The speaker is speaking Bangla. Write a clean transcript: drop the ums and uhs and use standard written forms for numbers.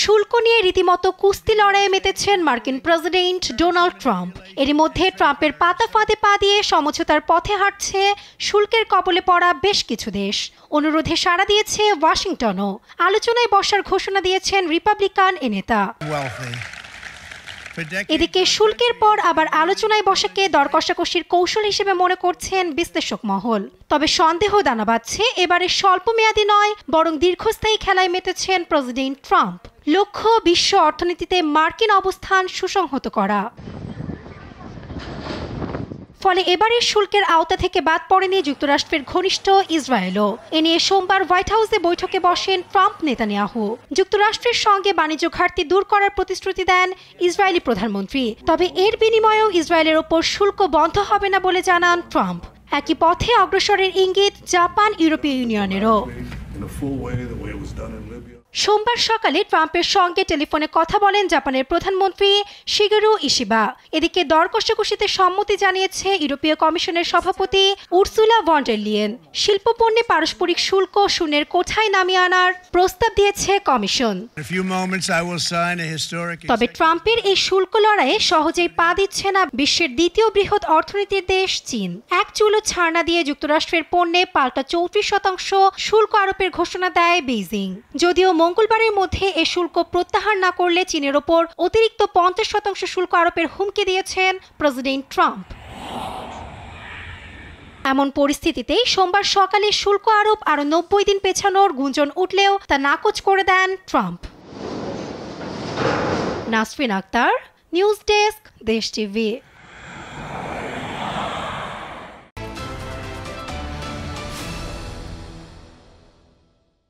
শুল্ক নিয়ে রীতিমতো কুস্তি লড়াইয়ে মেতেছেন মার্কিন প্রেসিডেন্ট ডোনাল্ড ট্রাম্প। এরই মধ্যে ট্রাম্পের পাতা ফাঁদে পা দিয়ে সমঝোতার পথে হাঁটছে শুল্কের কবলে পড়া বেশ কিছু দেশ। অনুরোধে সাড়া দিয়েছে ওয়াশিংটনও। আলোচনায় বসার ঘোষণা দিয়েছেন রিপাবলিকান এ নেতা। এদিকে শুল্কের পর আবার আলোচনায় বসাকে দর কষাকষির কৌশল হিসেবে মনে করছেন বিশ্লেষক মহল। তবে সন্দেহ দানা বাঁধছে এবারে স্বল্প মেয়াদী নয় বরং দীর্ঘস্থায়ী খেলায় মেতেছেন প্রেসিডেন্ট ট্রাম্প। লক্ষ্য বিশ্ব অর্থনীতিতে মার্কিন অবস্থান সুসংহত করা। ফলে এবারের শুল্কের আওতা থেকে বাদ পড়েনি যুক্তরাষ্ট্রের ঘনিষ্ঠ ইসরায়েলও। এ নিয়ে সোমবার হোয়াইট হাউসে বৈঠকে বসেন ট্রাম্প নেতানিয়াহু। যুক্তরাষ্ট্রের সঙ্গে বাণিজ্য ঘাটতি দূর করার প্রতিশ্রুতি দেন ইসরায়েলি প্রধানমন্ত্রী। তবে এর বিনিময়েও ইসরায়েলের ওপর শুল্ক বন্ধ হবে না বলে জানান ট্রাম্প। একই পথে অগ্রসরের ইঙ্গিত জাপান ইউরোপীয় ইউনিয়নেরও। সোমবার সকালে ট্রাম্পের সঙ্গে টেলিফোনে কথা বলেন জাপানের প্রধানমন্ত্রী শিগেরু ইশিবা। এদিকে দর কষাকষিতে সম্মতি জানিয়েছে ইউরোপীয় কমিশনের সভাপতি উর্সুলা ভন ডের লিয়েন। শিল্পপণ্যে পারস্পরিক শুল্ক শূন্যের কোঠায় নামিয়ে আনার প্রস্তাব দিয়েছে কমিশন। তবে ট্রাম্পের এই শুল্ক লড়াইয়ে সহজেই পা দিচ্ছে না বিশ্বের দ্বিতীয় বৃহৎ অর্থনীতির দেশ চীন। এক চুলো ছাড় না দিয়ে যুক্তরাষ্ট্রের পণ্যে পাল্টা 34% শুল্ক আরোপের ঘোষণা দেয় বেইজিং। যদিও মঙ্গলবারের মধ্যে এ শুল্ক প্রত্যাহার না করলে চীনের ওপর অতিরিক্ত 50% শুল্ক আরোপের হুমকি দিয়েছেন প্রেসিডেন্ট ট্রাম্প। এমন পরিস্থিতিতে সোমবার সকালে শুল্ক আরোপ আরও 90 দিন পেছানোর গুঞ্জন উঠলেও তা নাকচ করে দেন Trump. Nasrin Akter, news desk, Desh TV.